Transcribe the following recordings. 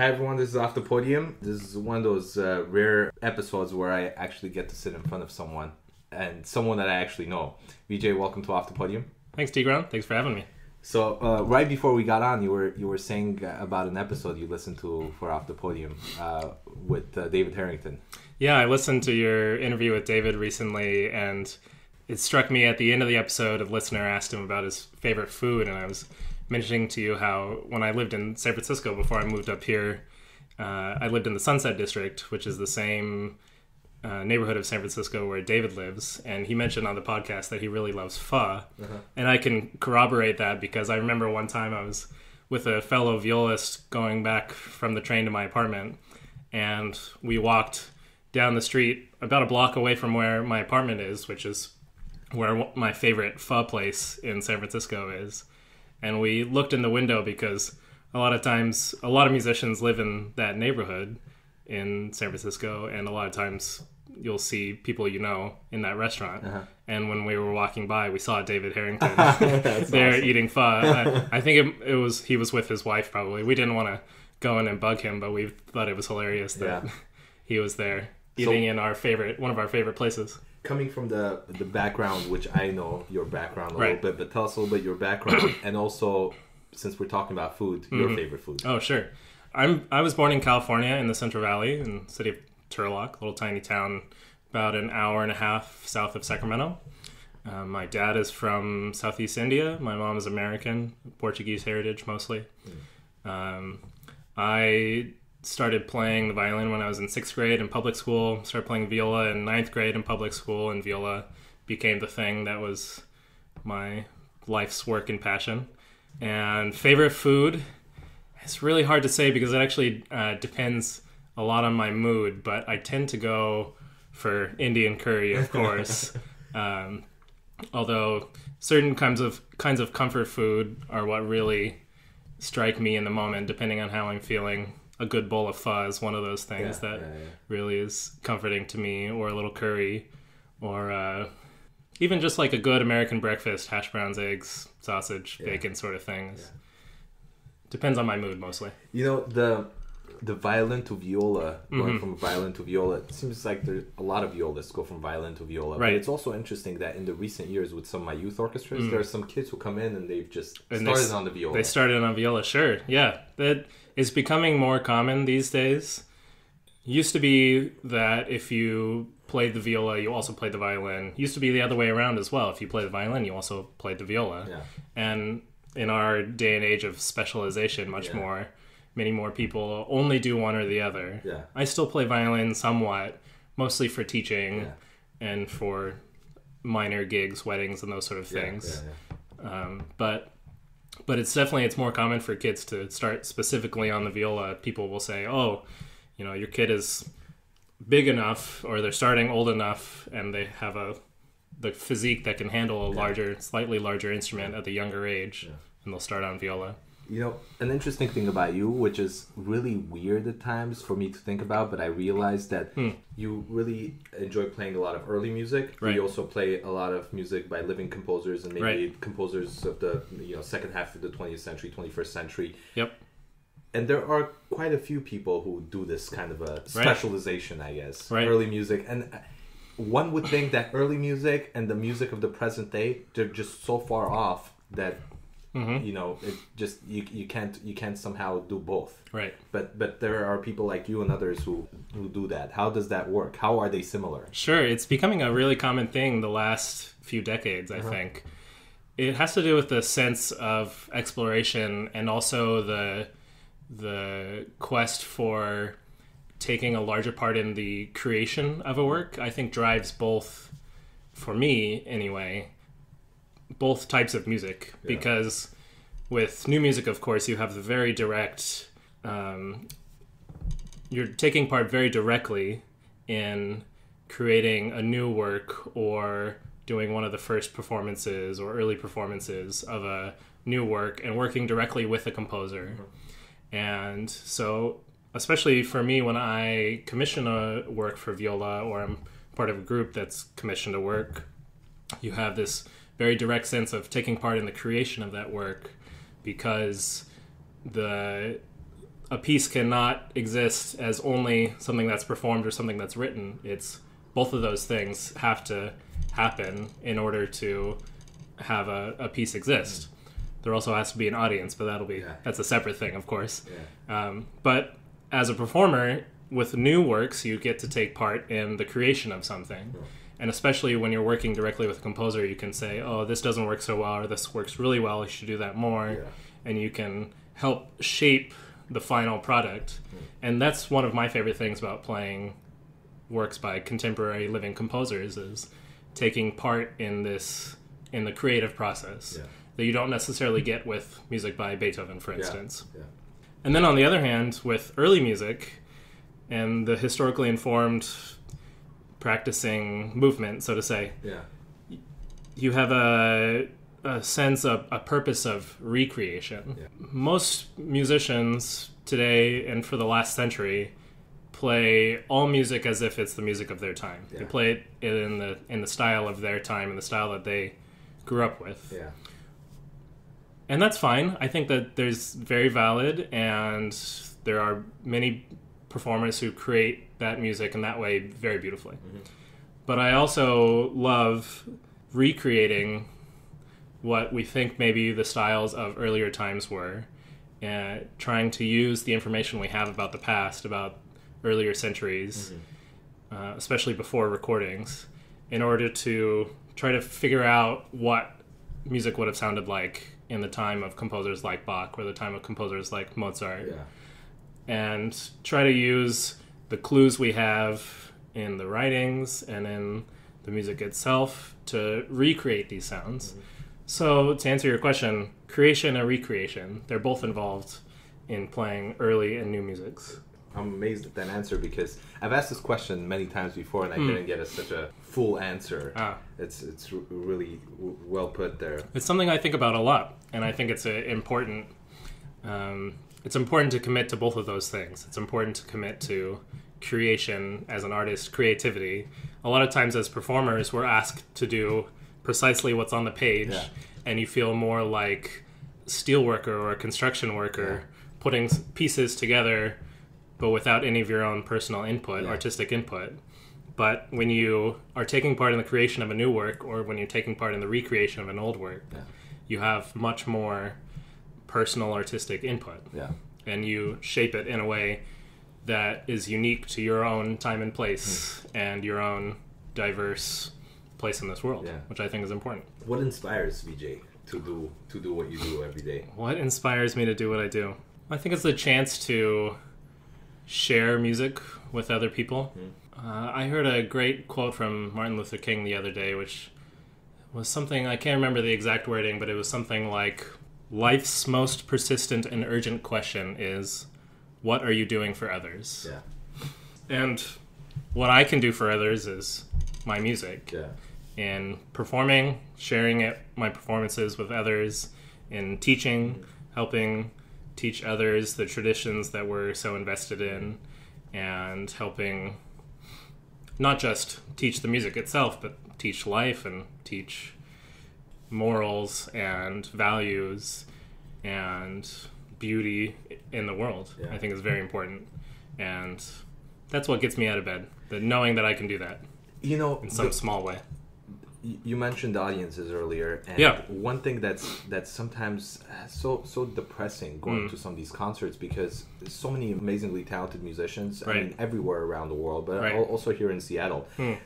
Hi everyone, this is Off the Podium. This is one of those rare episodes where I actually get to sit in front of someone, and someone that I actually know. Vijay, welcome to Off the Podium. Thanks, Tigran. Thanks for having me. So right before we got on, you were saying about an episode you listened to for Off the Podium with David Harrington. Yeah, I listened to your interview with David recently, and it struck me at the end of the episode, a listener asked him about his favorite food, and I was mentioning to you how when I lived in San Francisco before I moved up here, I lived in the Sunset District, which is the same neighborhood of San Francisco where David lives, and he mentioned on the podcast that he really loves pho, and I can corroborate that because I remember one time I was with a fellow violist going back from the train to my apartment, and we walked down the street about a block away from where my apartment is, which is where my favorite pho place in San Francisco is. And we looked in the window because a lot of times, a lot of musicians live in that neighborhood in San Francisco, and a lot of times you'll see people you know in that restaurant. And when we were walking by, we saw David Harrington there awesome. Eating pho. I think it was he was with his wife probably. We didn't want to go in and bug him, but we thought it was hilarious that he was there eating in one of our favorite places. Coming from the background, which I know your background a little bit, but tell us a little bit your background, and also, since we're talking about food, your favorite food. Oh, sure. I was born in California in the Central Valley, in the city of Turlock, a little tiny town about an hour and a half south of Sacramento. My dad is from Southeast India. My mom is American, Portuguese heritage mostly. I started playing the violin when I was in 6th grade in public school, started playing viola in 9th grade in public school, and viola became the thing that was my life's work and passion. And favorite food, it's really hard to say because it actually depends a lot on my mood, but I tend to go for Indian curry, of course. Although certain kinds of comfort food are what really strike me in the moment, depending on how I'm feeling. A good bowl of pho is one of those things that really is comforting to me, or a little curry, or even just like a good American breakfast, hash browns, eggs, sausage, bacon sort of things. Depends on my mood mostly. You know, the violin to viola, going from violin to viola, it seems like there's a lot of violists go from violin to viola. Right. But it's also interesting that in the recent years with some of my youth orchestras, there are some kids who come in and they've just started on the viola. They started on viola, sure. Yeah. That is becoming more common these days. Used to be that if you played the viola, you also played the violin. Used to be the other way around as well. If you played the violin, you also played the viola. Yeah. And in our day and age of specialization, many more people only do one or the other. Yeah. I still play violin somewhat, mostly for teaching and for minor gigs, weddings, and those sort of things. But it's more common for kids to start specifically on the viola. People will say, oh, you know, your kid is big enough, or they're starting old enough, and they have the physique that can handle a slightly larger instrument at the younger age, and they'll start on viola. You know, an interesting thing about you, which is really weird at times for me to think about, but I realized that you really enjoy playing a lot of early music. Right. You also play a lot of music by living composers and maybe composers of the second half of the 20th century, 21st century. Yep. And there are quite a few people who do this kind of a specialization, I guess. Right. Early music. And one would think that early music and the music of the present day, they're just so far off that you know, it just you can't somehow do both. Right. But there are people like you and others who do that. How does that work? How are they similar? Sure, it's becoming a really common thing the last few decades, I think. It has to do with the sense of exploration and also the quest for taking a larger part in the creation of a work. I think drives both, for me anyway, both types of music, because with new music, of course, you have the very direct, you're taking part very directly in creating a new work or doing one of the first performances or early performances of a new work and working directly with the composer. And so, especially for me, when I commission a work for viola, or I'm part of a group that's commissioned a work, you have this very direct sense of taking part in the creation of that work, because a piece cannot exist as only something that's performed or something that's written. It's both of those things have to happen in order to have a piece exist. There also has to be an audience, but that's a separate thing, of course. But as a performer, with new works, you get to take part in the creation of something. And especially when you're working directly with a composer, you can say, oh, this doesn't work so well, or this works really well, you should do that more. And you can help shape the final product. And that's one of my favorite things about playing works by contemporary living composers, is taking part in the creative process that you don't necessarily get with music by Beethoven, for instance. And then on the other hand, with early music and the historically informed practicing movement, so to say, you have a sense of a purpose of recreation. Most musicians today and for the last century play all music as if it's the music of their time. They play it in the style of their time, in the style that they grew up with. And that's fine. I think that there's very valid, and there are many performers who create that music in that way very beautifully. But I also love recreating what we think maybe the styles of earlier times were, and trying to use the information we have about the past, about earlier centuries, especially before recordings, in order to try to figure out what music would have sounded like in the time of composers like Bach or the time of composers like Mozart. And try to use the clues we have in the writings and in the music itself to recreate these sounds. So to answer your question, creation and recreation, they're both involved in playing early and new musics. I'm amazed at that answer, because I've asked this question many times before and I didn't get such a full answer. It's really well put there. It's something I think about a lot, and I think it's important. It's important to commit to both of those things. It's important to commit to creation as an artist, creativity. A lot of times as performers, we're asked to do precisely what's on the page, and you feel more like a steel worker or a construction worker putting pieces together, but without any of your own personal input, artistic input. But when you are taking part in the creation of a new work, or when you're taking part in the recreation of an old work, you have much more personal artistic input. And you shape it in a way that is unique to your own time and place and your own diverse place in this world, which I think is important. What inspires Vijay to do what you do every day? What inspires me to do what I do? I think it's the chance to share music with other people. I heard a great quote from Martin Luther King the other day, which was something, I can't remember the exact wording, but it was something like, life's most persistent and urgent question is, what are you doing for others? And what I can do for others is my music. In performing, sharing my performances with others, in teaching, helping teach others the traditions that we're so invested in, and helping not just teach the music itself, but teach life and teach morals and values and beauty in the world. I think is very important, and that's what gets me out of bed, that knowing that I can do that, in some small way. You mentioned audiences earlier, and one thing that's sometimes so depressing going to some of these concerts, because there's so many amazingly talented musicians, I mean, everywhere around the world, but also here in Seattle. And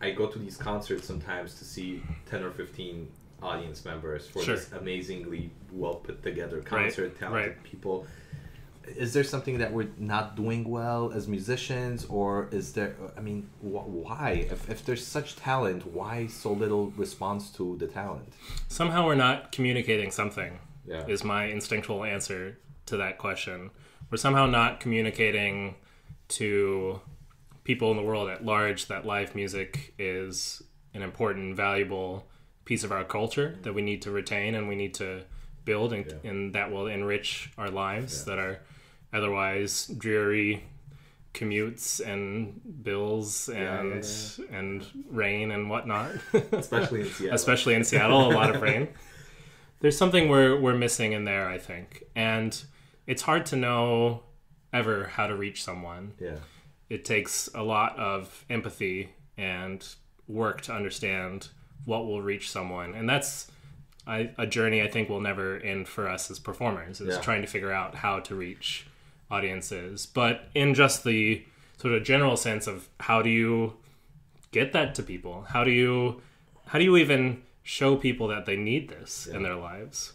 I go to these concerts sometimes to see 10 or 15 audience members for this amazingly well put together concert, talented people. Is there something that we're not doing well as musicians, or is there, I mean, why? If there's such talent, why so little response to the talent? Somehow we're not communicating something, is my instinctual answer to that question. We're somehow not communicating to people in the world at large that live music is an important, valuable piece of our culture that we need to retain and we need to build, and that will enrich our lives that are otherwise dreary commutes and bills and rain and whatnot. Especially in Seattle, a lot of rain. There's something we're missing in there, I think. And it's hard to know ever how to reach someone. Yeah. It takes a lot of empathy and work to understand what will reach someone. And that's a journey I think will never end for us as performers, is trying to figure out how to reach audiences. But in just the sort of general sense of how do you get that to people? How do you even show people that they need this in their lives?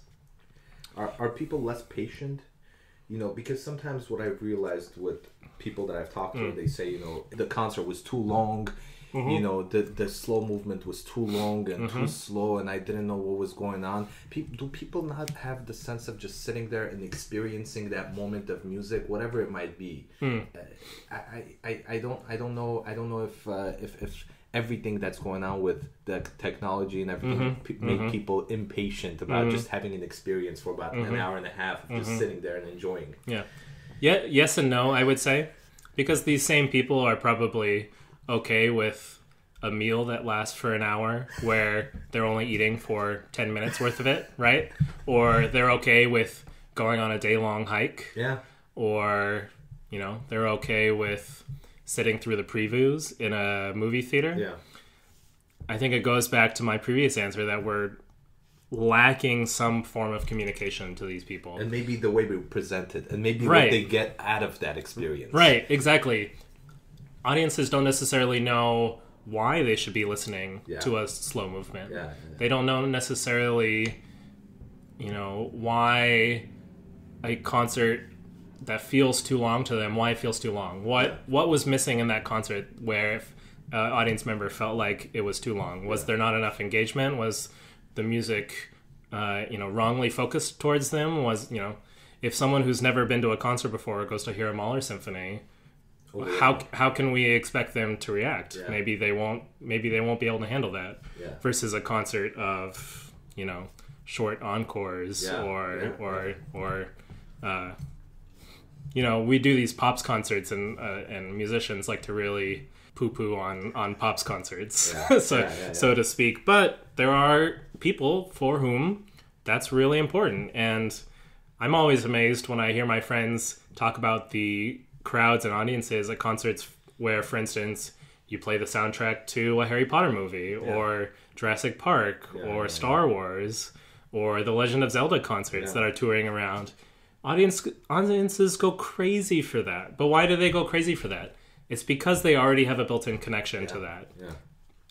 Are people less patient? Because sometimes what I've realized with people that I've talked to, they say, the concert was too long. The slow movement was too long and too slow, and I didn't know what was going on. Do people not have the sense of just sitting there and experiencing that moment of music, whatever it might be? I don't know if everything that's going on with the technology and everything make people impatient about just having an experience for about an hour and a half of just sitting there and enjoying. Yeah, yes and no, I would say, because these same people are probably okay with a meal that lasts for an hour where they're only eating for 10 minutes worth of it, right? Or they're okay with going on a day-long hike. Yeah. Or, they're okay with sitting through the previews in a movie theater. Yeah. I think it goes back to my previous answer that we're lacking some form of communication to these people. And maybe the way we present it, and maybe what they get out of that experience. Right, exactly. Audiences don't necessarily know why they should be listening to a slow movement. Yeah. They don't know necessarily, why a concert that feels too long to them, why it feels too long. What was missing in that concert where if an audience member felt like it was too long? Was there not enough engagement? Was the music, wrongly focused towards them? Was, if someone who's never been to a concert before goes to hear a Mahler symphony, how can we expect them to react? Yeah. Maybe they won't be able to handle that. Yeah. Versus a concert of short encores we do these pops concerts and musicians like to really poo-poo on pops concerts, so to speak. But there are people for whom that's really important, and I'm always amazed when I hear my friends talk about the crowds and audiences at concerts where, for instance, you play the soundtrack to a Harry Potter movie or Jurassic Park or Star Wars or the Legend of Zelda concerts that are touring around. Audiences go crazy for that. But why do they go crazy for that? It's because they already have a built-in connection to that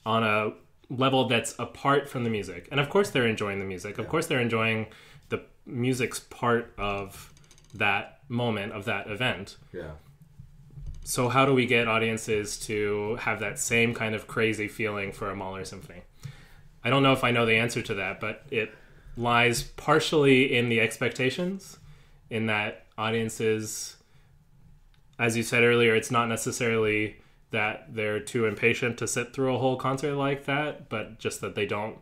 on a level that's apart from the music. And of course they're enjoying the music. Of course they're enjoying the music's part of that moment, of that event. Yeah. So how do we get audiences to have that same kind of crazy feeling for a Mahler symphony? I don't know if I know the answer to that, but it lies partially in the expectations, in that audiences, as you said earlier, it's not necessarily that they're too impatient to sit through a whole concert like that, but just that they don't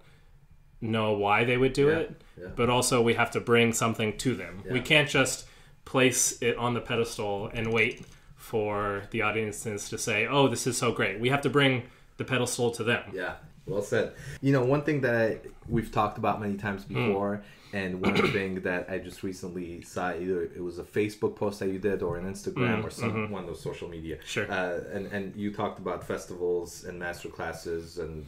know why they would do it. Yeah. But also we have to bring something to them. Yeah. We can't just place it on the pedestal and wait for the audiences to say, oh, this is so great. We have to bring the pedestal to them. Yeah, well said. One thing that we've talked about many times before, and one thing that I just recently saw, either it was a Facebook post that you did or an Instagram or one of those social media. Sure. And you talked about festivals and masterclasses, and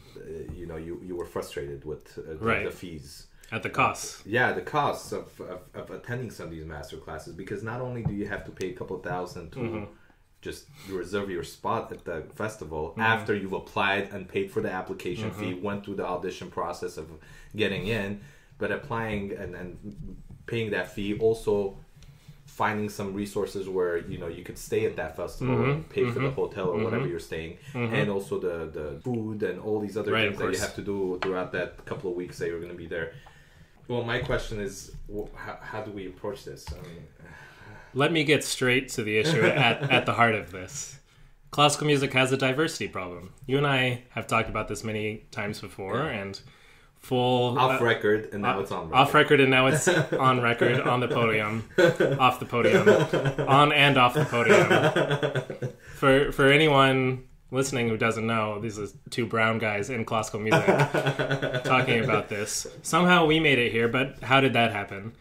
you were frustrated with the fees. At the costs. The costs of attending some of these masterclasses, because not only do you have to pay a couple $1,000 to just reserve your spot at the festival after you've applied and paid for the application fee, went through the audition process of getting in, but applying and paying that fee, also finding some resources where you could stay at that festival and pay for the hotel or whatever you're staying, and also the food and all these other things that you have to do throughout that couple of weeks that you're going to be there. Well, my question is, how do we approach this? Let me get straight to the issue at the heart of this. Classical music has a diversity problem. You and I have talked about this many times before, and off record, and now it's on record. Off record, and now it's on record, on the podium, off the podium, on and off the podium. For anyone listening who doesn't know, these are two brown guys in classical music talking about this. Somehow we made it here, but how did that happen?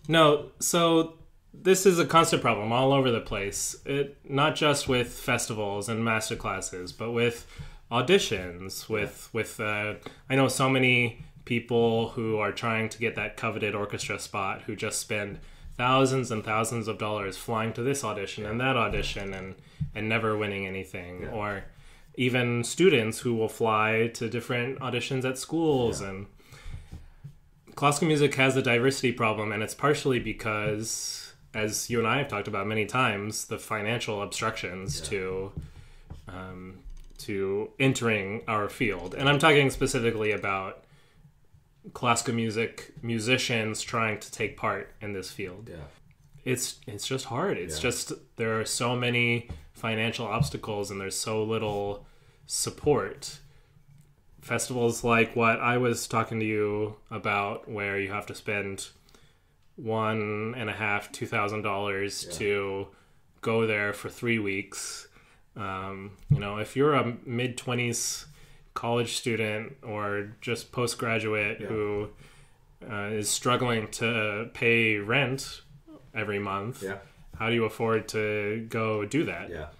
No, so this is a constant problem all over the place. Not just with festivals and masterclasses, but with auditions. With I know so many people who are trying to get that coveted orchestra spot who just spend thousands and thousands of dollars flying to this audition and that audition and never winning anything. Or even students who will fly to different auditions at schools. And classical music has a diversity problem, and it's partially because, as you and I have talked about many times, the financial obstructions to entering our field. And I'm talking specifically about classical music musicians trying to take part in this field. It's just hard. It's just, there are so many financial obstacles and there's so little support. Festivals like what I was talking to you about, where you have to spend $1,500-$2,000 to go there for 3 weeks. If you're a mid-20s college student or just postgraduate who is struggling to pay rent every month, how do you afford to go do that?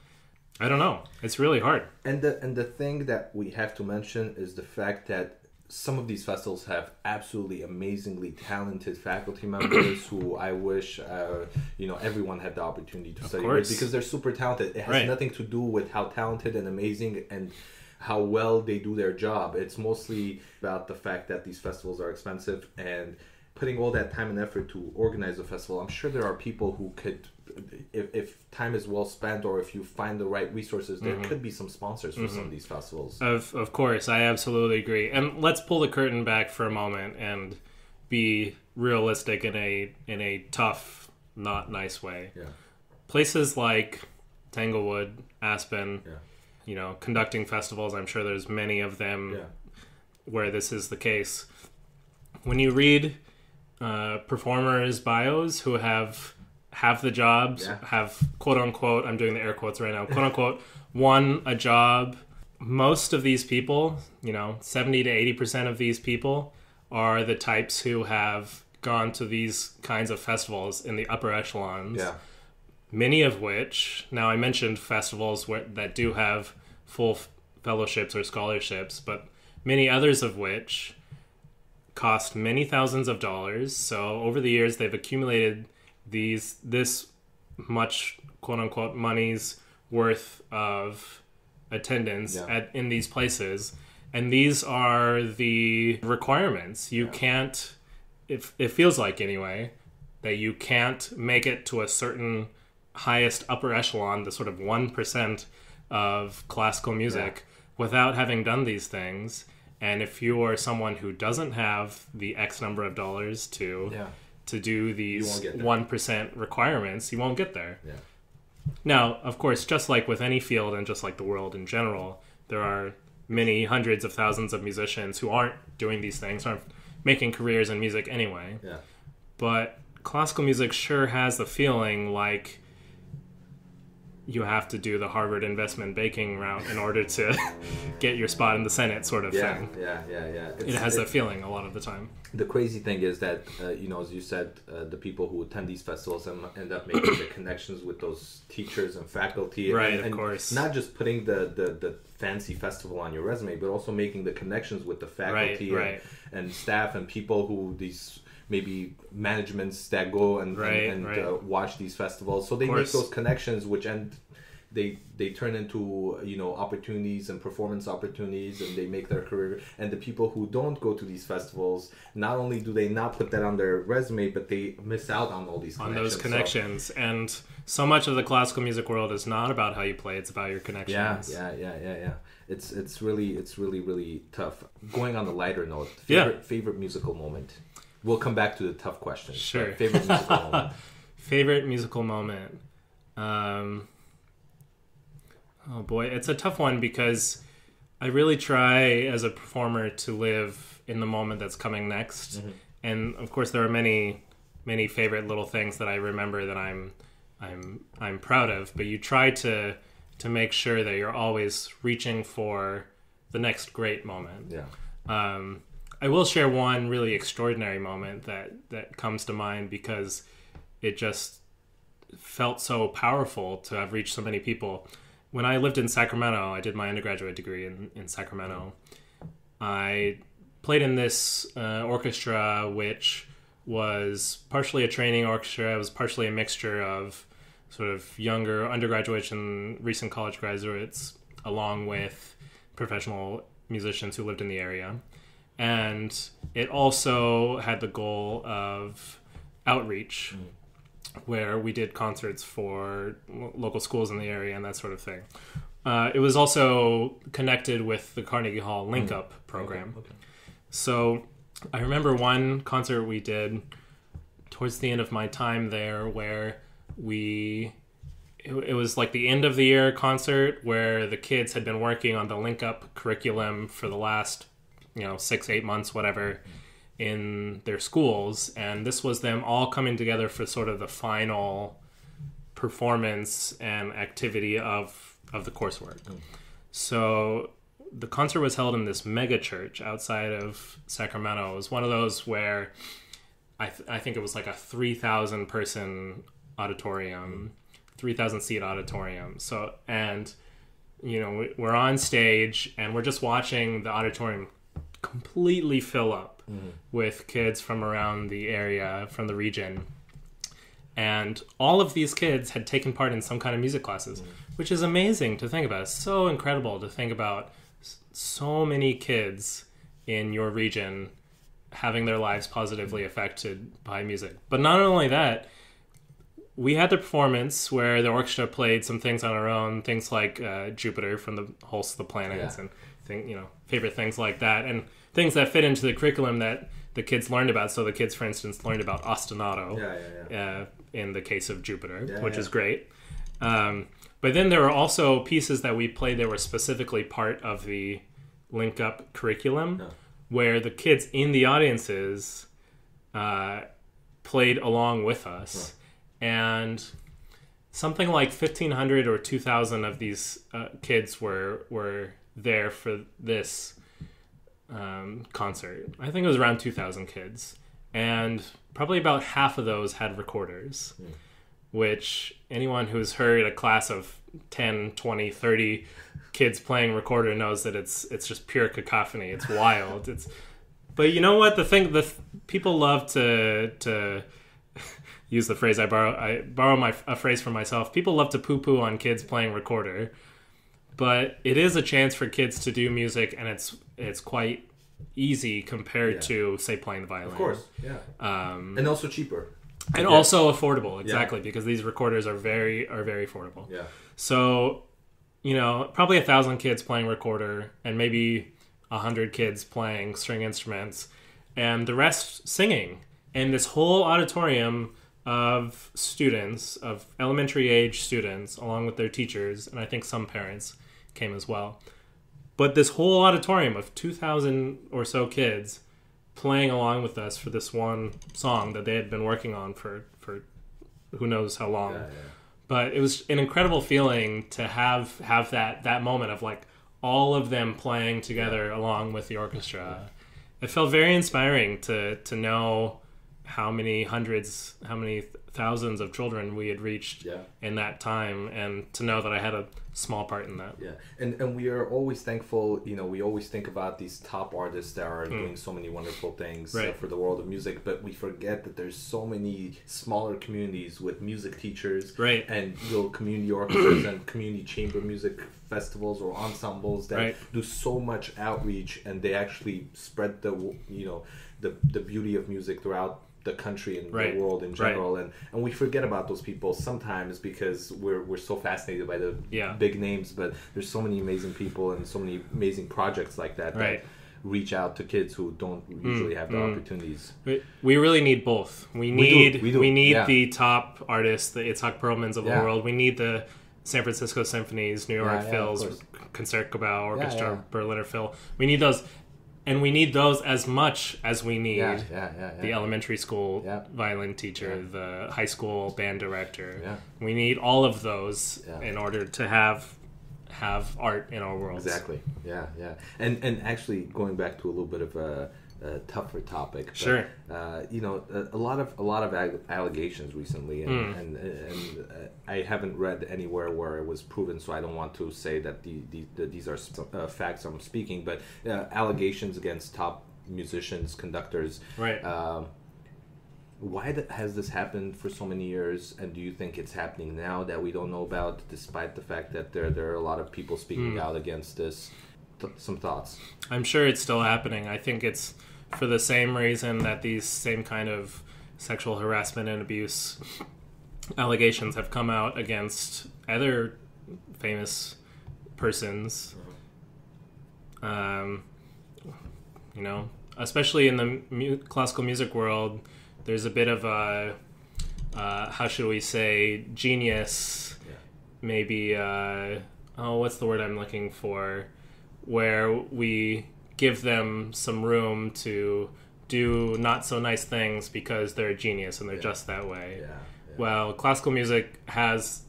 I don't know. It's really hard. And the thing that we have to mention is the fact that some of these festivals have absolutely amazingly talented faculty members who I wish everyone had the opportunity to study with, because they're super talented. It has nothing to do with how talented and amazing and how well they do their job. It's mostly about the fact that these festivals are expensive, and putting all that time and effort to organize a festival. I'm sure there are people who could, if time is well spent, or if you find the right resources, there could be some sponsors for some of these festivals. Of course, I absolutely agree. And let's pull the curtain back for a moment and be realistic in a tough, not nice way. Places like Tanglewood, Aspen, conducting festivals, I'm sure there's many of them where this is the case. When you read performers' bios who have the jobs, have quote unquote, I'm doing the air quotes right now, quote unquote, won a job. Most of these people, 70 to 80% of these people are the types who have gone to these kinds of festivals in the upper echelons. Many of which, now I mentioned festivals that do have full fellowships or scholarships, but many others of which cost many thousands of dollars. So over the years, they've accumulated this much quote unquote money's worth of attendance in these places, and these are the requirements. You can't, it feels like anyway, that you can't make it to a certain highest upper echelon, the sort of 1% of classical music, without having done these things. And if you are someone who doesn't have the X number of dollars to do these 1% requirements, you won't get there. Now, of course, just like with any field and just like the world in general, there are many hundreds of thousands of musicians who aren't doing these things, aren't making careers in music anyway. But classical music sure has the feeling like you have to do the Harvard investment banking route in order to get your spot in the Senate sort of thing. It has that feeling a lot of the time. The crazy thing is that, as you said, the people who attend these festivals end up making the connections with those teachers and faculty. Of course. Not just putting the fancy festival on your resume, but also making the connections with the faculty and staff and people who these maybe managements that go and watch these festivals. So they make those connections, which they turn into opportunities and performance opportunities, and they make their career. And the people who don't go to these festivals, not only do they not put that on their resume, but they miss out on all these connections. On those connections. And so much of the classical music world is not about how you play, it's about your connections. It's really tough. Going on the lighter note, favorite musical moment. We'll come back to the tough questions. Sure. Favorite musical moment. Favorite musical moment. Oh boy, it's a tough one because I really try as a performer to live in the moment that's coming next. And of course there are many favorite little things that I remember that I'm proud of, but you try to make sure that you're always reaching for the next great moment. I will share one really extraordinary moment that comes to mind because it just felt so powerful to have reached so many people. When I lived in Sacramento, I did my undergraduate degree in Sacramento. I played in this orchestra, which was partially a training orchestra. It was partially a mixture of sort of younger undergraduates and recent college graduates, along with professional musicians who lived in the area. And it also had the goal of outreach, where we did concerts for local schools in the area and that sort of thing. It was also connected with the Carnegie Hall Link Up program. Okay. So I remember one concert we did towards the end of my time there where it was like the end of the year concert where the kids had been working on the Link Up curriculum for the last 6-8 months, whatever, in their schools, and this was them all coming together for sort of the final performance and activity of the coursework. So the concert was held in this mega church outside of Sacramento. It was one of those where I think it was like a 3,000 person auditorium, 3,000 seat auditorium. So, and we're on stage and we're just watching the auditorium completely fill up with kids from around the area, from the region. And all of these kids had taken part in some kind of music classes, which is amazing to think about. It's so incredible to think about so many kids in your region having their lives positively affected by music. But not only that, we had the performance where the orchestra played some things on our own, things like Jupiter from the Pulse of the Planets, and favorite things like that, and things that fit into the curriculum that the kids learned about. So the kids, for instance, learned about ostinato in the case of Jupiter, which is great. But then there were also pieces that we played that were specifically part of the Link Up curriculum, where the kids in the audiences played along with us. And something like 1,500 or 2,000 of these kids were there for this concert. I think it was around 2,000 kids. And probably about half of those had recorders, which anyone who's heard a class of 10, 20, 30 kids playing recorder knows that it's just pure cacophony. It's wild. But you know what? The people love to use the phrase I borrow a phrase from myself. People love to poo-poo on kids playing recorder, but it is a chance for kids to do music, and it's quite easy compared to, say, playing the violin. Of course, yeah. And also cheaper. And also affordable, exactly, because these recorders are very affordable. Yeah. So, probably 1,000 kids playing recorder, and maybe 100 kids playing string instruments, and the rest singing. And this whole auditorium of students, of elementary age students, along with their teachers, and I think some parents came as well. But this whole auditorium of 2,000 or so kids playing along with us for this one song that they had been working on for who knows how long. Yeah. But it was an incredible feeling to have that moment of like all of them playing together along with the orchestra. It felt very inspiring to know how many thousands of children we had reached in that time, and to know that I had a small part in that. Yeah, and we are always thankful. We always think about these top artists that are doing so many wonderful things for the world of music, but we forget that there's so many smaller communities with music teachers and little community orchestras and community chamber music festivals or ensembles that do so much outreach, and they actually spread the beauty of music throughout the country and the world in general, and we forget about those people sometimes because we're so fascinated by the big names, but there's so many amazing people and so many amazing projects like that that reach out to kids who don't usually have the opportunities. We really need both. We need the top artists, the Itzhak Perlmans of the world. We need the San Francisco Symphonies, New York Phils, Concertgebouw Orchestra, Berliner Phil. We need those. And we need those as much as we need the elementary school violin teacher, the high school band director. Yeah. We need all of those in order to have art in our world. Exactly. Yeah. And actually, going back to a little bit of tougher topic. But, sure. A lot of allegations recently, and I haven't read anywhere where it was proven, so I don't want to say that these are facts I'm speaking, but allegations against top musicians, conductors. Right. Why has this happened for so many years, and do you think it's happening now that we don't know about, despite the fact that there are a lot of people speaking out against this? Some thoughts? I'm sure it's still happening. I think it's for the same reason that these same kind of sexual harassment and abuse allegations have come out against other famous persons. Especially in the classical music world, there's a bit of a, how should we say, genius, maybe, what's the word I'm looking for, where we give them some room to do not so nice things because they're a genius and they're just that way. Yeah. Well, classical music has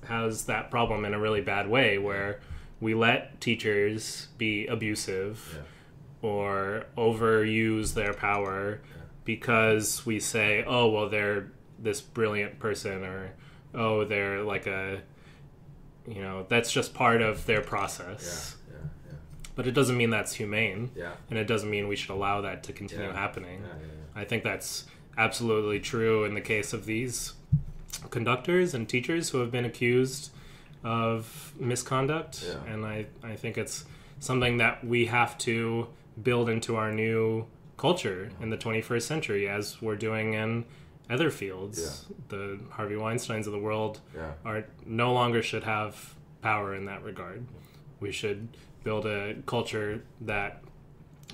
that problem in a really bad way, where we let teachers be abusive or overuse their power because we say, oh, well, they're this brilliant person, or, oh, they're like that's just part of their process. But it doesn't mean that's humane. And it doesn't mean we should allow that to continue happening. I think that's absolutely true in the case of these conductors and teachers who have been accused of misconduct. And I think it's something that we have to build into our new culture in the 21st century, as we're doing in other fields. The Harvey Weinsteins of the world are no longer should have power in that regard. We should build a culture that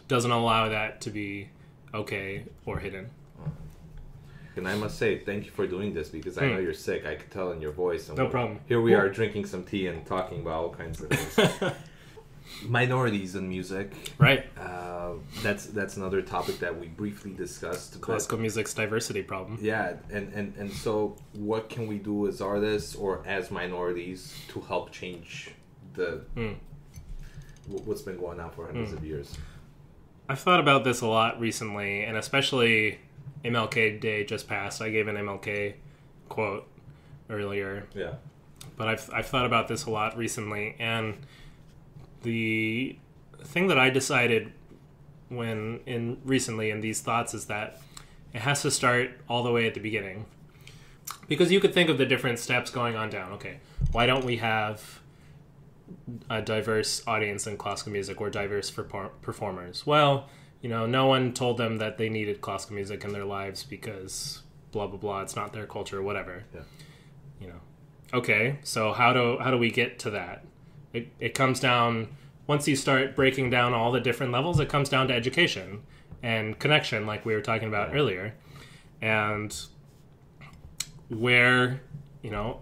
doesn't allow that to be okay or hidden. And I must say, thank you for doing this, because I know you're sick. I could tell in your voice. And no problem. Here we are drinking some tea and talking about all kinds of things. Minorities in music. Right. That's another topic that we briefly discussed. Classical music's diversity problem. Yeah, and so what can we do as artists or as minorities to help change the what's been going on for hundreds of years? I've thought about this a lot recently, and especially MLK Day just passed. I gave an MLK quote earlier. Yeah. But I've thought about this a lot recently, and the thing that I decided recently in these thoughts is that it has to start all the way at the beginning. Because you could think of the different steps going on down. Okay, why don't we have a diverse audience in classical music, or diverse performers? Well, no one told them that they needed classical music in their lives because blah blah blah, it's not their culture, whatever. Okay, so how do we get to that? It comes down, once you start breaking down all the different levels, it comes down to education and connection, like we were talking about earlier. And where,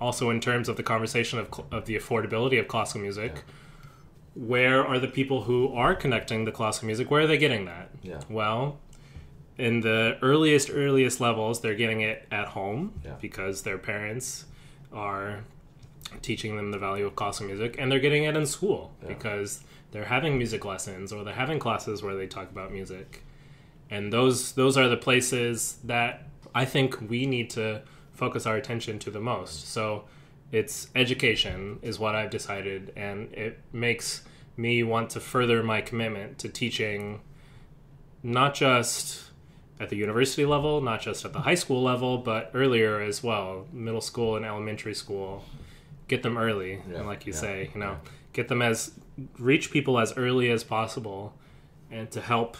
also in terms of the conversation of the affordability of classical music, where are the people who are connecting the classical music? Where are they getting that? Well, in the earliest levels, they're getting it at home because their parents are teaching them the value of classical music, and they're getting it in school because they're having music lessons, or they're having classes where they talk about music. And those are the places that I think we need to focus our attention to the most. So it's education is what I've decided, and it makes me want to further my commitment to teaching, not just at the university level, not just at the high school level, but earlier as well, middle school and elementary school. Get them early, and like you say, get them reach people as early as possible, and to help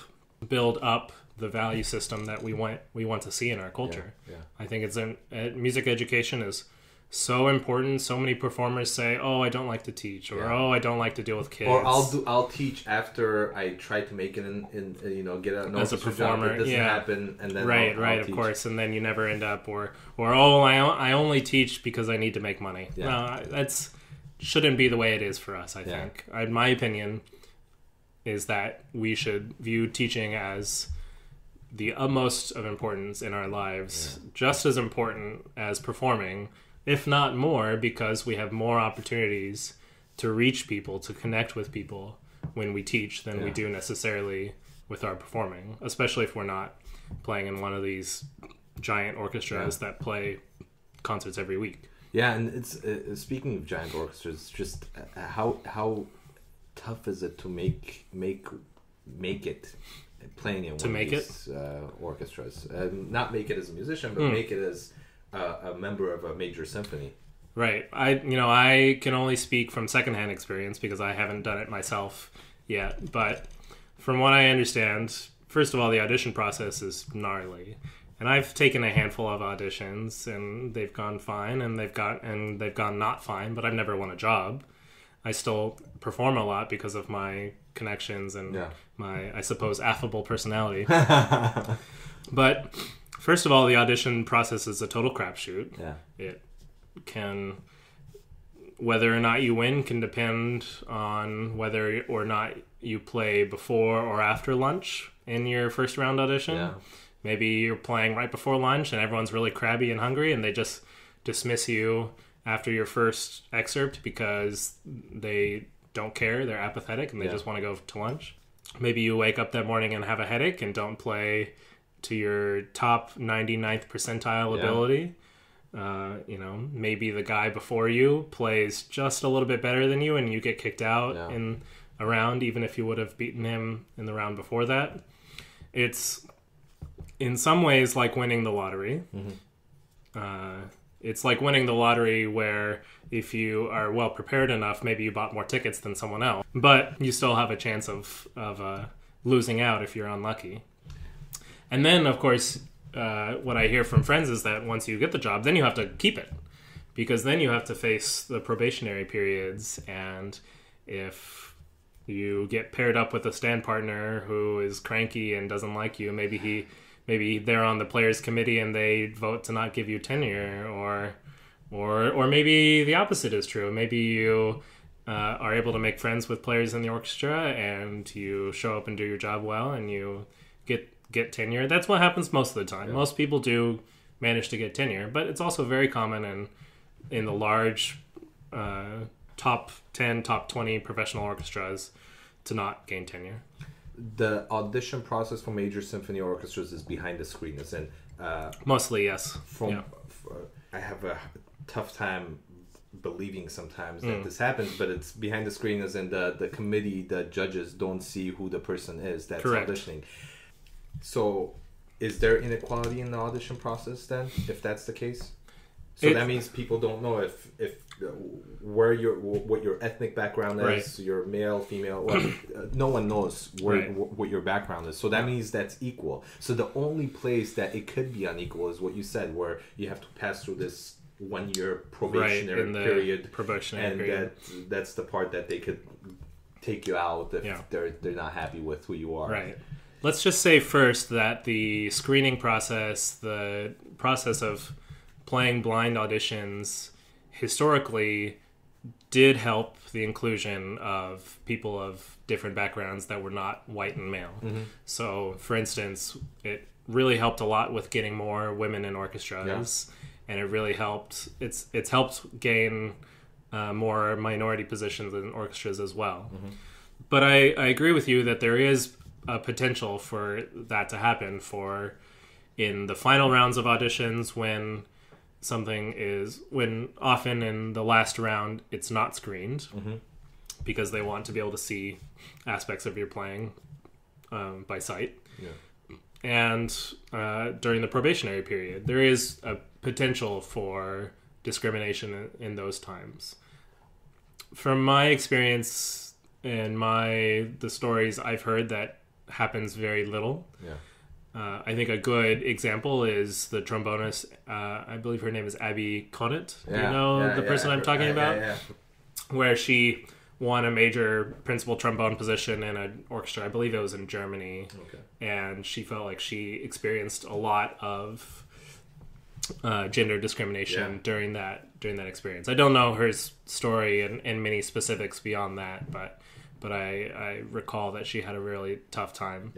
build up the value system that we want to see in our culture. I think music education is so important. So many performers say, "Oh, I don't like to teach," or "Oh, I don't like to deal with kids." Or I'll teach after I try to make it in get an as a performer. It doesn't happen, and then I'll of teach. Course, and then you never end up, or I only teach because I need to make money. No, that's shouldn't be the way it is for us. I think, my opinion, is that we should view teaching as the utmost of importance in our lives, just as important as performing, if not more, because we have more opportunities to reach people, to connect with people when we teach than we do necessarily with our performing, especially if we're not playing in one of these giant orchestras that play concerts every week. Yeah, and it's speaking of giant orchestras, just how tough is it to make it playing in one of these orchestras? Not make it as a musician, but make it as a member of a major symphony. Right. I can only speak from secondhand experience because I haven't done it myself yet. But from what I understand, first of all, the audition process is gnarly. And I've taken a handful of auditions, and they've gone fine, and they've gone not fine, but I've never won a job. I still perform a lot because of my connections and my, I suppose, affable personality. But first of all, the audition process is a total crapshoot. Yeah. It can, whether or not you win can depend on whether or not you play before or after lunch in your first round audition. Yeah. Maybe you're playing right before lunch and everyone's really crabby and hungry and they just dismiss you after your first excerpt because they don't care, they're apathetic, and they just want to go to lunch. Maybe you wake up that morning and have a headache and don't play to your top 99th percentile ability. Maybe the guy before you plays just a little bit better than you and you get kicked out in a round, even if you would have beaten him in the round before that. It's in some ways like winning the lottery. It's like winning the lottery where if you are well prepared enough, maybe you bought more tickets than someone else, but you still have a chance of losing out if you're unlucky. And then, of course, what I hear from friends is that once you get the job, then you have to keep it, because then you have to face the probationary periods. And if you get paired up with a stand partner who is cranky and doesn't like you, maybe they're on the players committee and they vote to not give you tenure, or maybe the opposite is true. Maybe you are able to make friends with players in the orchestra and you show up and do your job well and you get tenure. That's what happens most of the time. Most people do manage to get tenure, but it's also very common in the large top 10, top 20 professional orchestras to not gain tenure. The audition process for major symphony orchestras is behind the screen, as in mostly, yes. I have a tough time believing sometimes that this happens, but it's behind the screen, as in the committee, the judges don't see who the person is that's auditioning. So is there inequality in the audition process then, if that's the case? So that means people don't know if what your ethnic background is, your male, female. Well, no one knows what your background is. So that means that's equal. So the only place that it could be unequal is what you said, where you have to pass through this 1 year probationary period, and that's the part that they could take you out if they're not happy with who you are. Right. Let's just say first that the screening process, the process of playing blind auditions, historically did help the inclusion of people of different backgrounds that were not white and male. So, for instance, it really helped a lot with getting more women in orchestras, and it really helped. It's helped gain more minority positions in orchestras as well. But I agree with you that there is a potential for that to happen in the final rounds of auditions when often in the last round it's not screened because they want to be able to see aspects of your playing by sight. And during the probationary period, there is a potential for discrimination in those times. From my experience and the stories I've heard, that happens very little. I think a good example is the trombonist, I believe her name is Abby Conant. Do you know the person I'm talking about? Where she won a major principal trombone position in an orchestra. I believe it was in Germany. And she felt like she experienced a lot of gender discrimination during that experience. I don't know her story and many specifics beyond that, but I recall that she had a really tough time.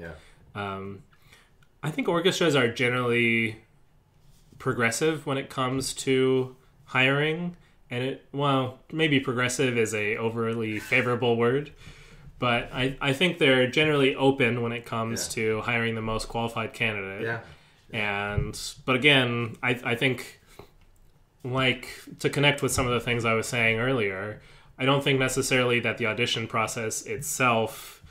I think orchestras are generally progressive when it comes to hiring, and maybe progressive is a overly favorable word, But I think they're generally open when it comes to hiring the most qualified candidate. But again, I think, like, to connect with some of the things I was saying earlier, I don't think necessarily that the audition process itself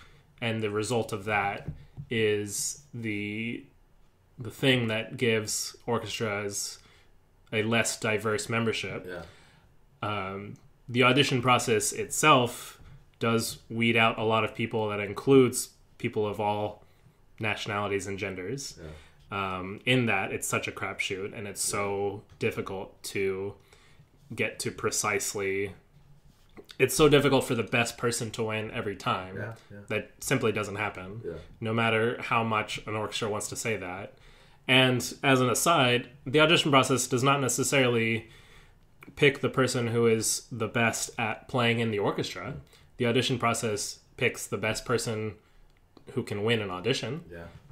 and the result of that is the thing that gives orchestras a less diverse membership. The audition process itself does weed out a lot of people. That includes people of all nationalities and genders. In that it's such a crapshoot, and it's so difficult to get to precisely. It's so difficult for the best person to win every time. That simply doesn't happen. No matter how much an orchestra wants to say that. And as an aside, the audition process does not necessarily pick the person who is the best at playing in the orchestra. The audition process picks the best person who can win an audition.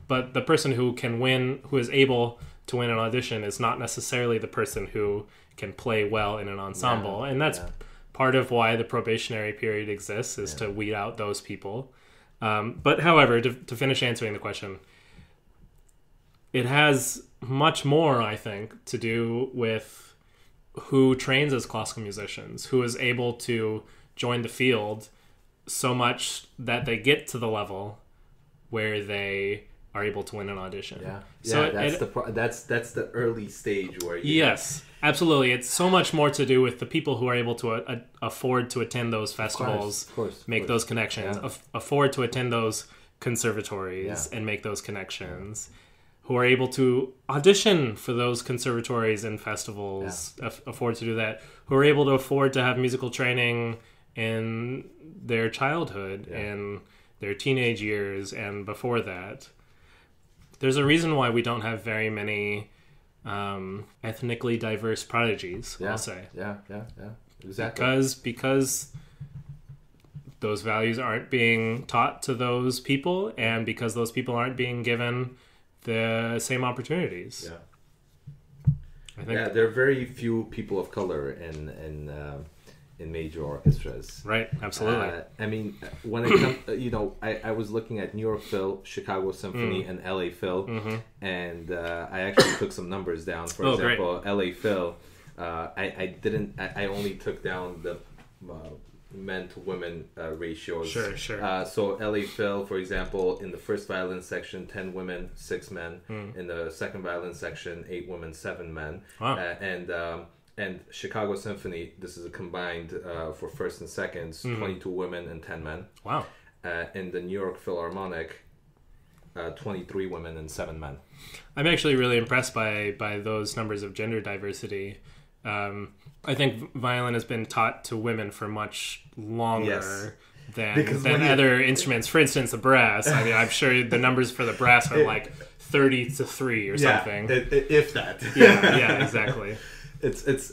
But the person who can win, who is able to win an audition, is not necessarily the person who can play well in an ensemble. And that's part of why the probationary period exists, is to weed out those people. But however, to finish answering the question, it has much more, I think, to do with who trains as classical musicians, who is able to join the field so much that they get to the level where they are able to win an audition. So that's the early stage where absolutely. It's so much more to do with the people who are able to afford to attend those festivals, make those connections, afford to attend those conservatories and make those connections, who are able to audition for those conservatories and festivals, afford to do that, who are able to afford to have musical training in their childhood and their teenage years and before that. There's a reason why we don't have very many ethnically diverse prodigies, I'll say. Exactly. Because those values aren't being taught to those people, and because those people aren't being given the same opportunities. I think there are very few people of color in major orchestras. Right, absolutely. I mean, when it comes, I was looking at New York Phil, Chicago Symphony, and LA Phil, and I actually took some numbers down. For example, LA Phil, I only took down the men to women ratios. Sure. So LA Phil, for example, in the first violin section, 10 women, 6 men. In the second violin section, 8 women, 7 men. Wow. And Chicago Symphony, this is a combined for first and seconds, 22 women and 10 men. Wow. In the New York Philharmonic, 23 women and 7 men. I'm actually really impressed by those numbers of gender diversity. I think violin has been taught to women for much longer than other instruments. For instance, the brass. I mean, I'm sure the numbers for the brass are like 30-3 or something. If that. Yeah, exactly. It's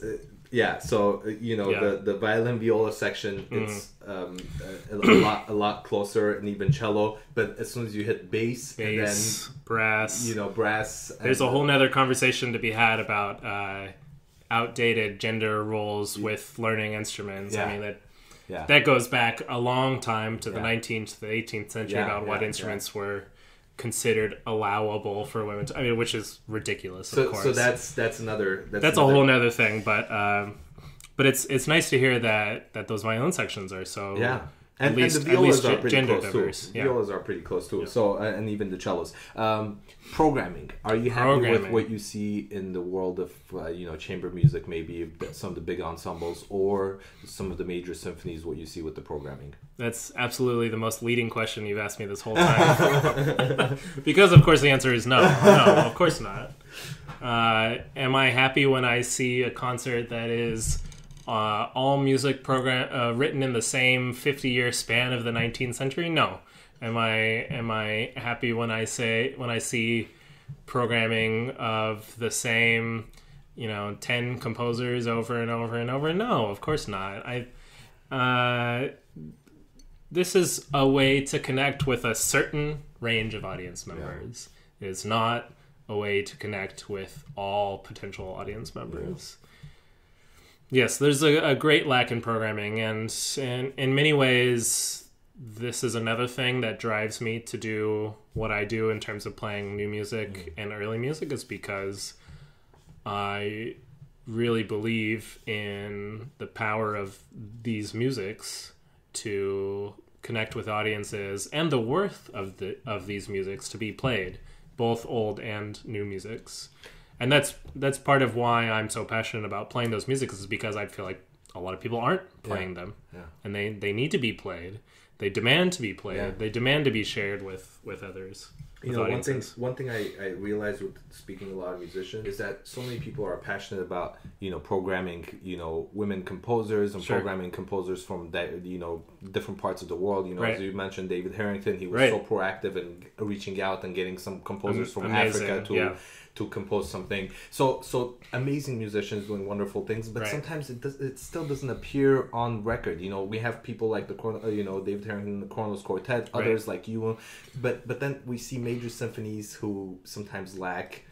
so the violin viola section, it's a lot closer, and even cello, but as soon as you hit bass and then brass, brass, there's a whole nother conversation to be had about outdated gender roles with learning instruments. I mean that goes back a long time to the 19th to the 18th century about what instruments were considered allowable for women to, which is ridiculous, of course. So that's a whole nother thing, but it's nice to hear that those violin sections are so and the violas are pretty gender close diverse. too. Violas are pretty close too. So and even the cellos. Programming. Are you happy with what you see in the world of chamber music? Maybe some of the big ensembles or some of the major symphonies. What you see with the programming? That's absolutely the most leading question you've asked me this whole time. Because of course the answer is no. No, of course not. Am I happy when I see a concert that is all music program written in the same 50-year span of the 19th century? No. Am I happy when I see programming of the same 10 composers over and over and over? No, of course not. This is a way to connect with a certain range of audience members. It is not a way to connect with all potential audience members. Yes, there's a great lack in programming, and in many ways, this is another thing that drives me to do what I do in terms of playing new music and early music, is because I really believe in the power of these musics to connect with audiences, and the worth of these musics to be played, both old and new musics. And that's part of why I'm so passionate about playing those musics, is because I feel like a lot of people aren't playing them. And they need to be played. They demand to be played. They demand to be shared with others. One thing I realized with speaking to a lot of musicians is that so many people are passionate about, programming, women composers and programming composers from different parts of the world. As you mentioned, David Harrington, he was so proactive in reaching out and getting some composers from Africa to compose something. So amazing musicians doing wonderful things, but sometimes it still doesn't appear on record. We have people like David Harrington, the Kronos Quartet, others like you, but then we see major symphonies who sometimes lack,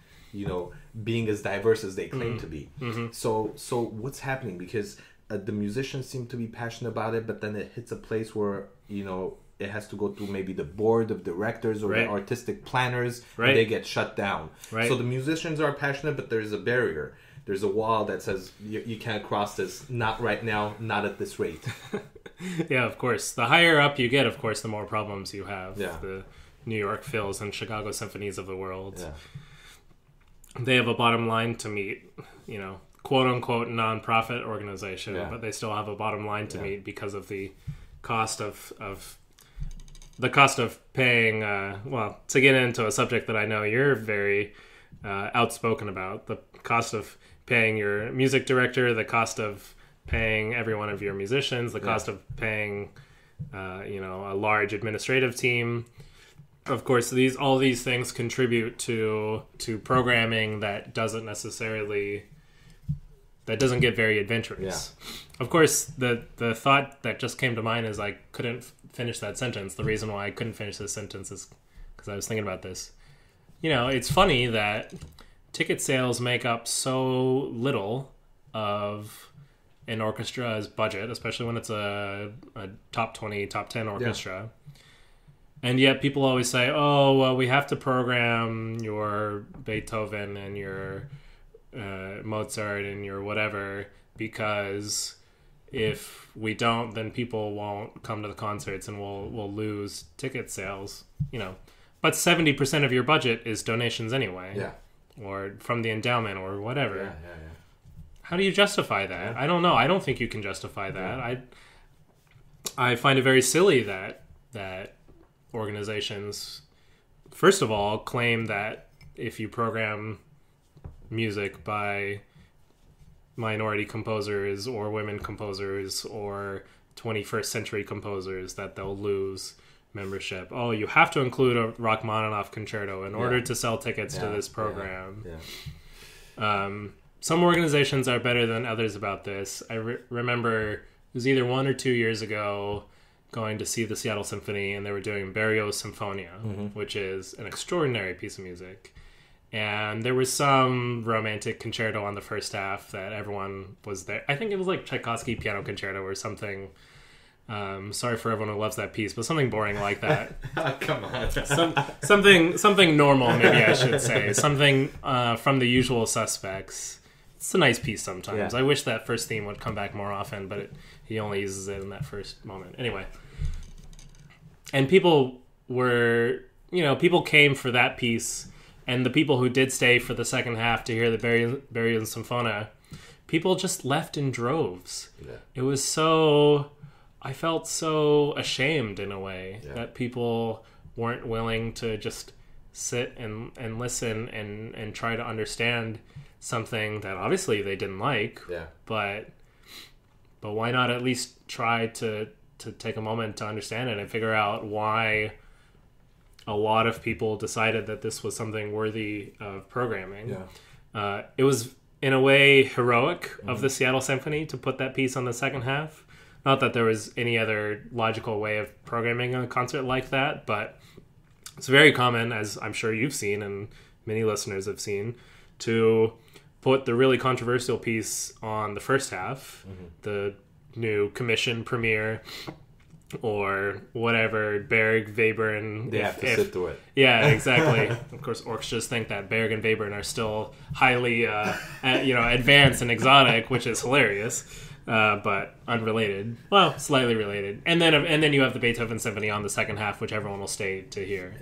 being as diverse as they claim to be. So what's happening? Because the musicians seem to be passionate about it, but then it hits a place where it has to go through maybe the board of directors or the artistic planners, and they get shut down. So the musicians are passionate, but there's a barrier. There's a wall that says you can't cross this. Not right now. Not at this rate. Yeah, of course. The higher up you get, of course, the more problems you have. The New York Phils and Chicago Symphonies of the world. They have a bottom line to meet, quote unquote non-profit organization, but they still have a bottom line to meet because of the cost of paying, to get into a subject that I know you're very outspoken about, the cost of paying your music director, the cost of paying every one of your musicians, the cost of paying, a large administrative team. Of course, all these things contribute to programming that doesn't get very adventurous. Of course, the thought that just came to mind is I couldn't finish that sentence. The reason why I couldn't finish this sentence is because I was thinking about this. It's funny that ticket sales make up so little of an orchestra's budget, especially when it's a top 20, top 10 orchestra. And yet people always say, oh, well, we have to program your Beethoven and your Mozart and your whatever, because if we don't, then people won't come to the concerts and we'll lose ticket sales, But 70% of your budget is donations anyway. Or from the endowment or whatever. How do you justify that? I don't know. I don't think you can justify that. I find it very silly that organizations, first of all, claim that if you program music by minority composers or women composers or 21st century composers, that they'll lose membership. Oh, you have to include a Rachmaninoff concerto in order to sell tickets to this program. Some organizations are better than others about this. I remember it was either 1 or 2 years ago going to see the Seattle Symphony, and they were doing Berlioz Symphonia, which is an extraordinary piece of music. And there was some romantic concerto on the first half that everyone was there. I think it was like Tchaikovsky piano concerto or something. Sorry for everyone who loves that piece, but something boring like that. Come on. something normal, maybe I should say. Something from The Usual Suspects. It's a nice piece sometimes. I wish that first theme would come back more often, but he only uses it in that first moment. Anyway. And people came for that piece, and the people who did stay for the second half to hear the Berlioz Symphonia, people just left in droves. It was I felt so ashamed in a way that people weren't willing to just sit and listen and try to understand something that obviously they didn't like. But why not at least try to take a moment to understand it and figure out why a lot of people decided that this was something worthy of programming. It was in a way heroic of the Seattle Symphony to put that piece on the second half. Not that there was any other logical way of programming a concert like that, but it's very common, as I'm sure you've seen and many listeners have seen, to put the really controversial piece on the first half, the new commission premiere, or whatever, Berg, Webern. They have to sit through it. Yeah, exactly. Of course, orchestras think that Berg and Webern are still highly, advanced and exotic, which is hilarious, but unrelated. Well, slightly related. And then you have the Beethoven Symphony on the second half, which everyone will stay to hear.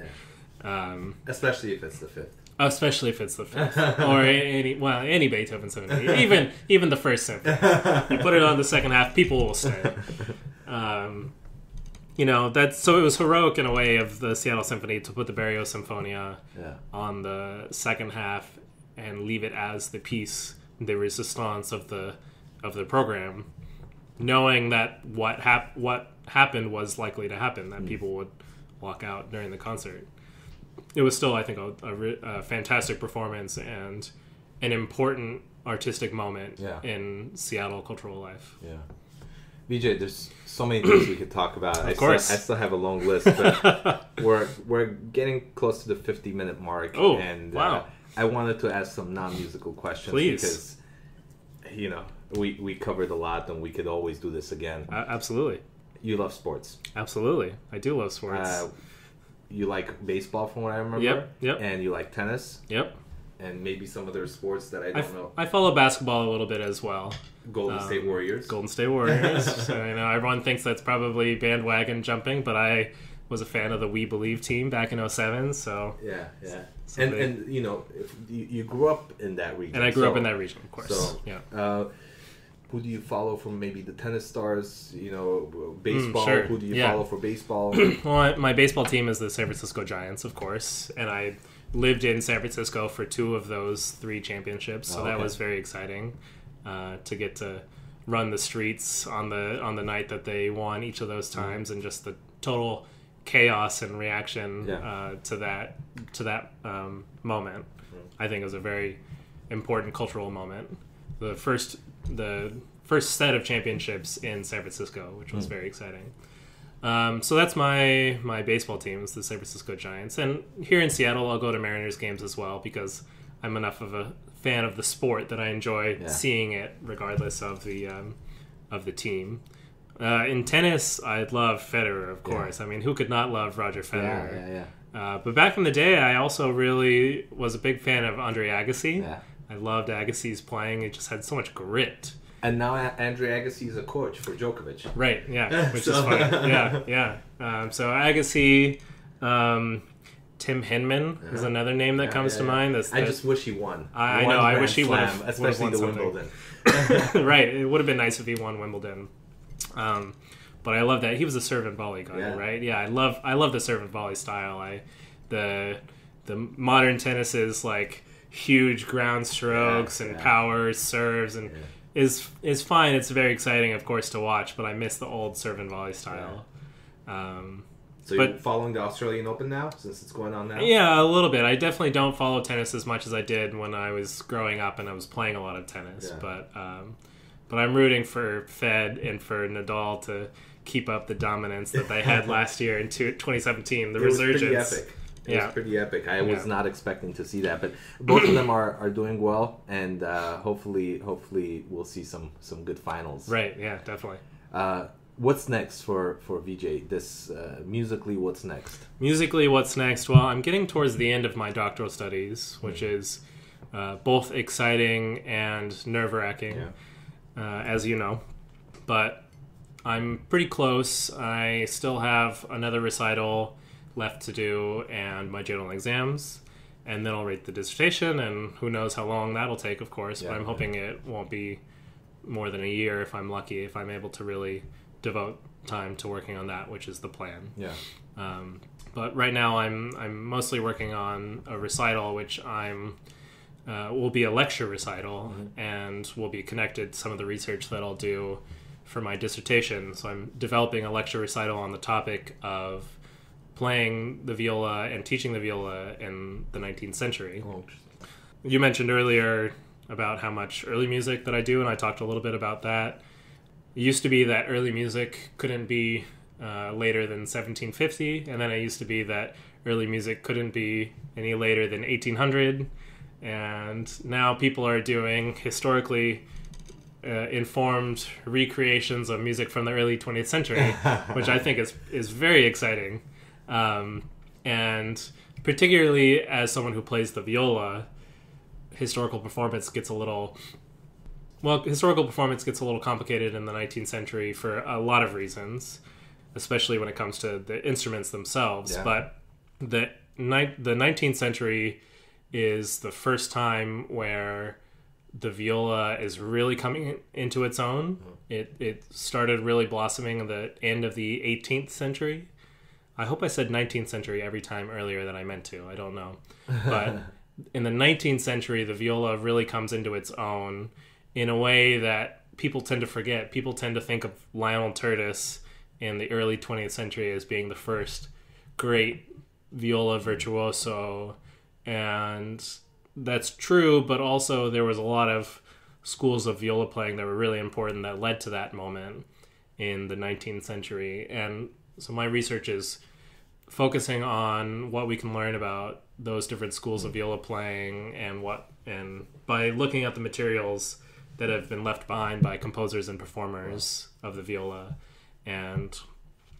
Yeah. Especially if it's the fifth. Especially if it's the fifth, or any Beethoven Symphony, even the first symphony. You put it on the second half, people will stay. So it was heroic in a way of the Seattle Symphony to put the Barrios Symphonia on the second half and leave it as the piece de resistance of the program, knowing that what happened was likely to happen, that people would walk out during the concert. It was still, I think, a fantastic performance and an important artistic moment in Seattle cultural life. Yeah. Vijay, there's so many things we could talk about. Of course. I still have a long list, but we're getting close to the 50-minute mark. Oh, and wow. I wanted to ask some non-musical questions. Please. Because, we covered a lot and we could always do this again. Absolutely. You love sports. Absolutely. I do love sports. You like baseball from what I remember. Yep. And you like tennis. Yep. And maybe some other sports that I don't know. I follow basketball a little bit as well. Golden State Warriors. Golden State Warriors. So, everyone thinks that's probably bandwagon jumping, but I was a fan of the We Believe team back in 2007. So yeah. And if you grew up in that region. And I grew up in that region, of course. So, yeah. Who do you follow from maybe the tennis stars? Baseball. Sure. Who do you follow for baseball? Well, my baseball team is the San Francisco Giants, of course, and I lived in San Francisco for 2 of those 3 championships, so that was very exciting to get to run the streets on the night that they won each of those times, and just the total chaos and reaction to that moment. I think it was a very important cultural moment. The first set of championships in San Francisco, which was very exciting. So that's my baseball team, is the San Francisco Giants. And here in Seattle, I'll go to Mariners games as well, because I'm enough of a fan of the sport that I enjoy seeing it regardless of the team. In tennis, I love Federer, of course. I mean, who could not love Roger Federer? But back in the day, I also really was a big fan of Andre Agassi. Yeah. I loved Agassi's playing. It just had so much grit. And now Andre Agassi is a coach for Djokovic. Right, yeah, which is funny. Yeah. So Agassi, Tim Henman is another name that comes to mind. I just wish he won. I know, I wish he would have. Especially the Wimbledon. Right, it would have been nice if he won Wimbledon. But I love that. He was a serve and volley guy, right? Yeah, I love the serve and volley style. The modern tennis is like huge ground strokes and power serves and is fine. It's very exciting, of course, to watch, but I miss the old serve and volley style. So you're following the Australian Open now, since it's going on now? Yeah, a little bit. I definitely don't follow tennis as much as I did when I was growing up and I was playing a lot of tennis. But I'm rooting for Fed and for Nadal to keep up the dominance that they had last year in 2017. The resurgence. It was pretty epic. It was pretty epic. I was not expecting to see that, but both of them are doing well, and hopefully we'll see some good finals. Right? Yeah, definitely. What's next for Vijay? This musically, what's next? Musically, what's next? Well, I'm getting towards the end of my doctoral studies, which is both exciting and nerve-wracking, as you know. But I'm pretty close. I still have another recital left to do and my general exams, and then I'll write the dissertation, and who knows how long that'll take, of course, but I'm hoping it won't be more than a year if I'm lucky, if I'm able to really devote time to working on that, which is the plan. But right now I'm mostly working on a recital, which will be a lecture recital, and will be connected to some of the research that I'll do for my dissertation. So I'm developing a lecture recital on the topic of playing the viola and teaching the viola in the 19th century. You mentioned earlier about how much early music that I do, and I talked a little bit about that. It used to be that early music couldn't be later than 1750, and then it used to be that early music couldn't be any later than 1800, and now people are doing historically informed recreations of music from the early 20th century, which I think is very exciting. And particularly as someone who plays the viola, historical performance gets a little complicated in the 19th century for a lot of reasons, especially when it comes to the instruments themselves. Yeah. But the 19th century is the first time where the viola is really coming into its own. It started really blossoming at the end of the 18th century. I hope I said 19th century every time earlier than I meant to. I don't know. But in the 19th century, the viola really comes into its own in a way that people tend to forget. People tend to think of Lionel Tertis in the early 20th century as being the first great viola virtuoso. And that's true, but also there was a lot of schools of viola playing that were really important that led to that moment in the 19th century. And so my research is focusing on what we can learn about those different schools of viola playing and by looking at the materials that have been left behind by composers and performers of the viola, and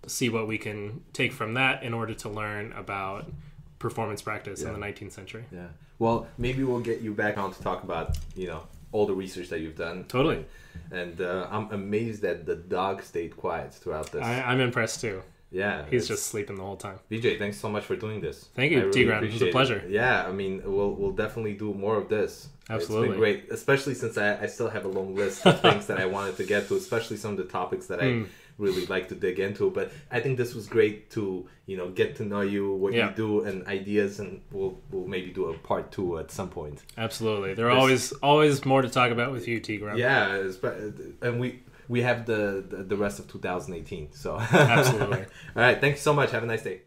see what we can take from that in order to learn about performance practice in the 19th century. Yeah. Well, maybe we'll get you back on to talk about, all the research that you've done. Totally. And I'm amazed that the dog stayed quiet throughout this. I'm impressed too. Yeah. He's just sleeping the whole time. Vijay, thanks so much for doing this. Thank you, Tigran. It was a pleasure. Yeah, I mean, we'll definitely do more of this. Absolutely. It's been great, especially since I still have a long list of things that I wanted to get to, especially some of the topics that I really like to dig into. But I think this was great to, get to know you, what you do, and ideas, and we'll maybe do a part 2 at some point. Absolutely. There are always more to talk about with you, Tigran. Yeah, and we have the rest of 2018. So absolutely. All right. Thank you so much. Have a nice day.